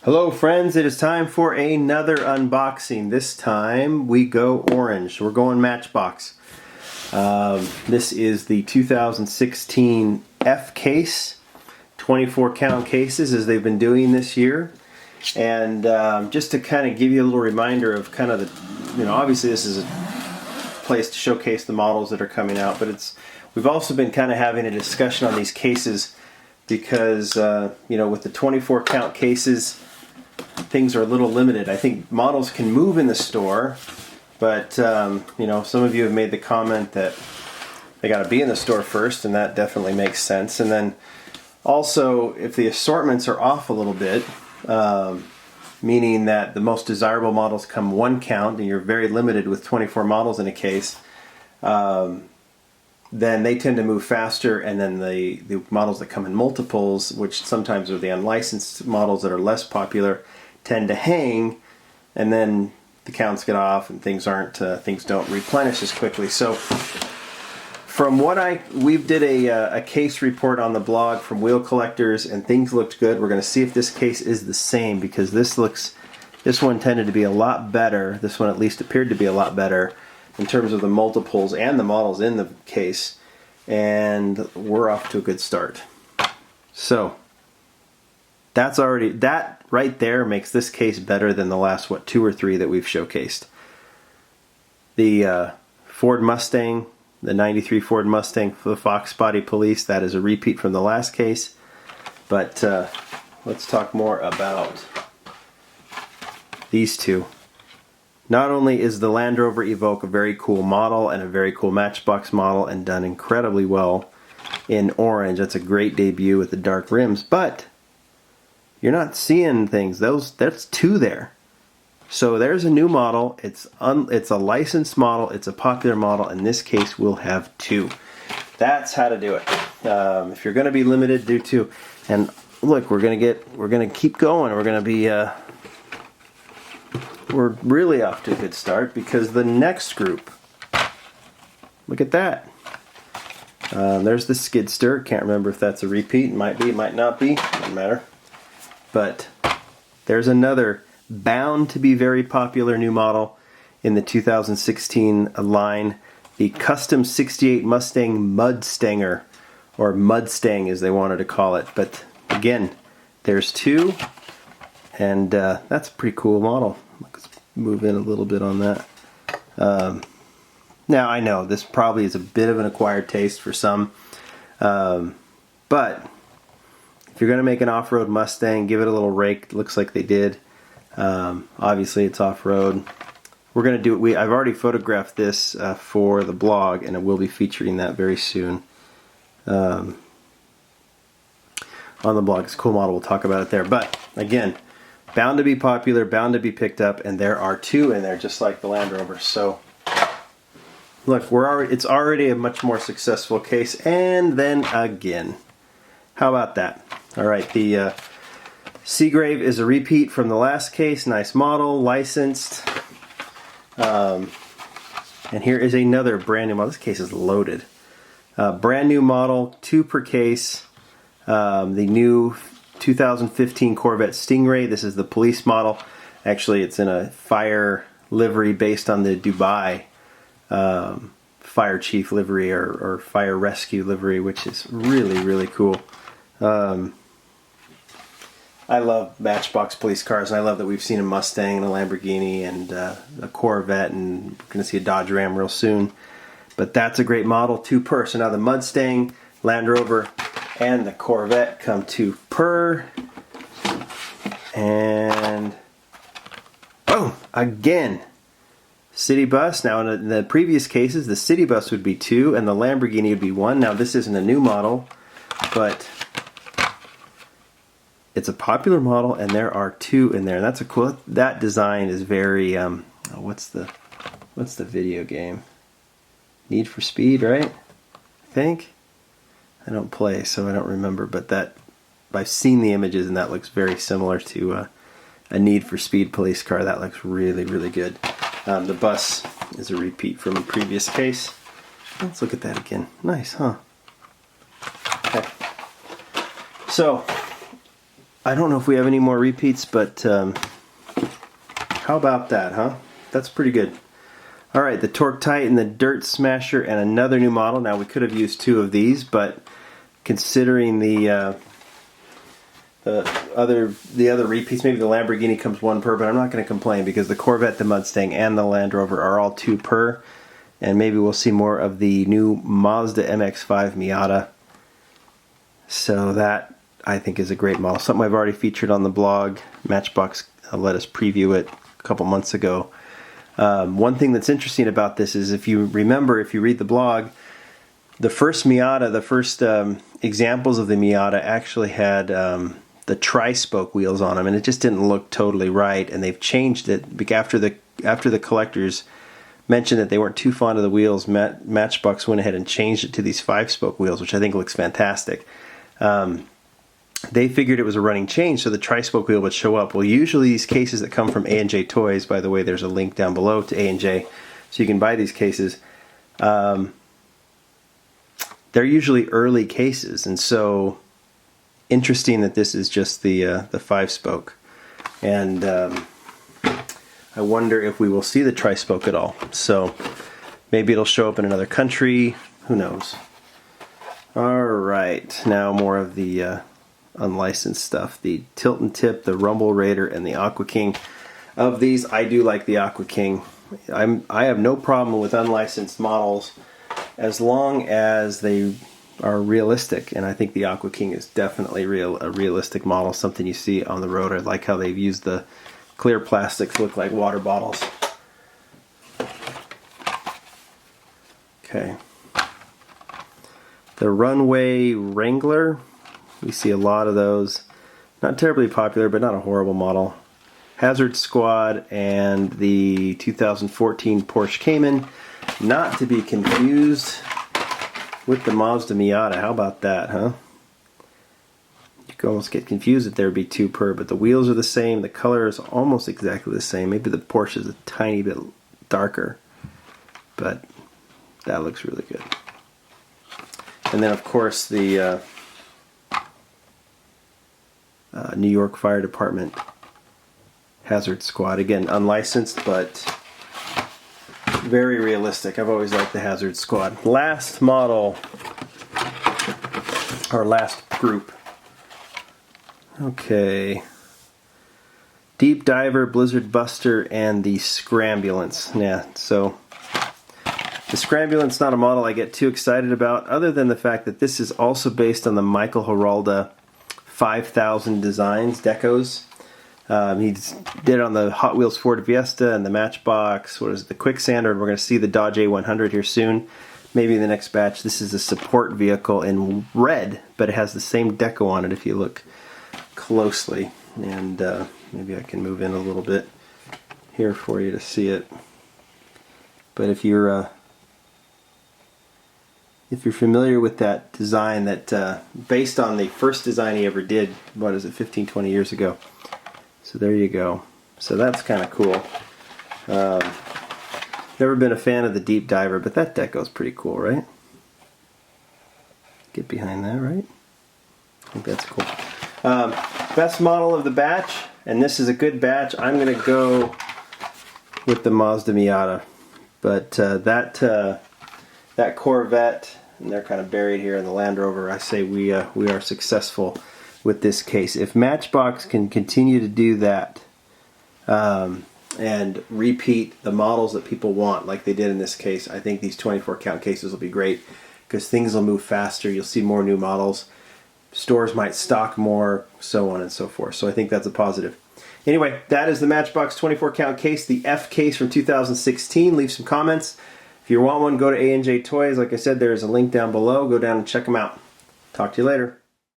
Hello friends, it is time for another unboxing. This time we go orange. We're going Matchbox. This is the 2016 F case, 24 count cases as they've been doing this year. And just to kind of give you a little reminder of kind of the, obviously this is a place to showcase the models that are coming out, but we've also been kind of having a discussion on these cases because, with the 24 count cases, things are a little limited. I think models can move in the store, but some of you have made the comment that they got to be in the store first, and that definitely makes sense. And then also, if the assortments are off a little bit, meaning that the most desirable models come one count, and you're very limited with 24 models in a case, then they tend to move faster, and then the models that come in multiples, which sometimes are the unlicensed models that are less popular, tend to hang, and then the counts get off and things don't replenish as quickly. So from what we did a case report on the blog from Wheel Collectors, and things looked good. We're going to see if this case is the same, because this one tended to be a lot better. This one at least appeared to be a lot better in terms of the multiples and the models in the case, and we're off to a good start. So that right there makes this case better than the last 2 or 3 that we've showcased. The Ford Mustang, the 93 Ford Mustang for the Fox Body Police, that is a repeat from the last case. But let's talk more about these two. Not only is the Land Rover Evoque a very cool model and a very cool Matchbox model and done incredibly well in orange, that's a great debut with the dark rims, but you're not seeing things. That's 2 there. So there's a new model. It's a licensed model. It's a popular model. In this case, we'll have 2. That's how to do it. If you're going to be limited, do 2. And look, we're going to keep going. We're going to be we're really off to a good start, because the next group, look at that. There's the Skidster. Can't remember if that's a repeat. It might be, it might not be. Doesn't matter. But there's another bound to be very popular new model in the 2016 line, the Custom 68 Mustang Mudstanger, or Mudstang as they wanted to call it. But again, there's 2, and that's a pretty cool model. Let's move in a little bit on that. Now I know this probably is a bit of an acquired taste for some, but if you're going to make an off-road Mustang, give it a little rake. It looks like they did. Obviously, it's off-road. We're going to do it. I've already photographed this for the blog, and it will be featuring that very soon on the blog. It's a cool model. We'll talk about it there. But again, bound to be popular, bound to be picked up, and there are 2 in there, just like the Land Rover. So look, it's already a much more successful case. And then again, how about that? All right, the Seagrave is a repeat from the last case. Nice model, licensed. And here is another brand new model. This case is loaded. Brand new model, 2 per case. The new 2015 Corvette Stingray. This is the police model. Actually, it's in a fire livery based on the Dubai fire chief livery or fire rescue livery, which is really, really cool. I love Matchbox police cars, and I love that we've seen a Mustang and a Lamborghini and a Corvette, and we're going to see a Dodge Ram real soon. But that's a great model, 2 per. So now the Mustang, Land Rover, and the Corvette come 2 per. And boom, again, City Bus. Now in the previous cases, the City Bus would be 2 and the Lamborghini would be 1. Now this isn't a new model, but it's a popular model, and there are 2 in there. And that's a cool. That design is very what's the video game? Need for Speed, right? I think. I don't play, so I don't remember. But I've seen the images, and that looks very similar to a Need for Speed police car. That looks really, really good. The bus is a repeat from a previous case. Let's look at that again. Nice, huh? Okay. So I don't know if we have any more repeats, but how about that, huh? That's pretty good. All right, the Torque Titan, the Dirt Smasher, and another new model. Now, we could have used 2 of these, but considering the other repeats, maybe the Lamborghini comes 1 per, but I'm not going to complain because the Corvette, the Mustang, and the Land Rover are all 2 per, and maybe we'll see more of the new Mazda MX-5 Miata. So that, I think, is a great model. Something I've already featured on the blog. Matchbox let us preview it a couple months ago. One thing that's interesting about this is, if you remember, if you read the blog, the first Miata, the first examples of the Miata actually had the tri-spoke wheels on them, and it just didn't look totally right, and they've changed it after the collectors mentioned that they weren't too fond of the wheels. Matchbox went ahead and changed it to these 5-spoke wheels, which I think looks fantastic. They figured it was a running change, so the tri-spoke wheel would show up. Well, usually these cases that come from A&J Toys, by the way, there's a link down below to A&J, so you can buy these cases. They're usually early cases, and so interesting that this is just the 5-spoke. And I wonder if we will see the tri-spoke at all. So maybe it'll show up in another country. Who knows? All right, now more of the unlicensed stuff. The Tilt and Tip, the Rumble Raider, and the Aqua King. Of these, I do like the Aqua King. I have no problem with unlicensed models as long as they are realistic, and I think the Aqua King is definitely a realistic model, something you see on the road. I like how they've used the clear plastics, look like water bottles. Okay. The Runway Wrangler, we see a lot of those. Not terribly popular, but not a horrible model. Hazard Squad and the 2014 Porsche Cayman, not to be confused with the Mazda Miata. How about that, huh? You could almost get confused if there would be 2 per, but the wheels are the same, the color is almost exactly the same. Maybe the Porsche is a tiny bit darker, but that looks really good. And then, of course, the New York Fire Department Hazard Squad. Again, unlicensed, but very realistic. I've always liked the Hazard Squad. Last model, or last group. Okay. Deep Diver, Blizzard Buster, and the Scrambulance. Yeah, so the Scrambulance, not a model I get too excited about, other than the fact that this is also based on the Michael Hiralda 5000 Designs decos. He did it on the Hot Wheels Ford Fiesta and the Matchbox, the Quicksander, and we're going to see the Dodge A100 here soon. Maybe in the next batch. This is a support vehicle in red, but it has the same deco on it if you look closely. And maybe I can move in a little bit here for you to see it. But if you're familiar with that design, that based on the first design he ever did, what is it, 15, 20 years ago. So there you go. So that's kind of cool. Never been a fan of the Deep Diver, but that deco's pretty cool, right? Get behind that, right? I think that's cool. Best model of the batch, and this is a good batch. I'm going to go with the Mazda Miata. But that Corvette, and they're kind of buried here in the Land Rover, I say we are successful with this case. If Matchbox can continue to do that and repeat the models that people want like they did in this case, I think these 24 count cases will be great because things will move faster. You'll see more new models. Stores might stock more, so on and so forth. So I think that's a positive. Anyway, that is the Matchbox 24 count case, the F case from 2016. Leave some comments. If you want one, go to A&J Toys. Like I said, there is a link down below. Go down and check them out. Talk to you later.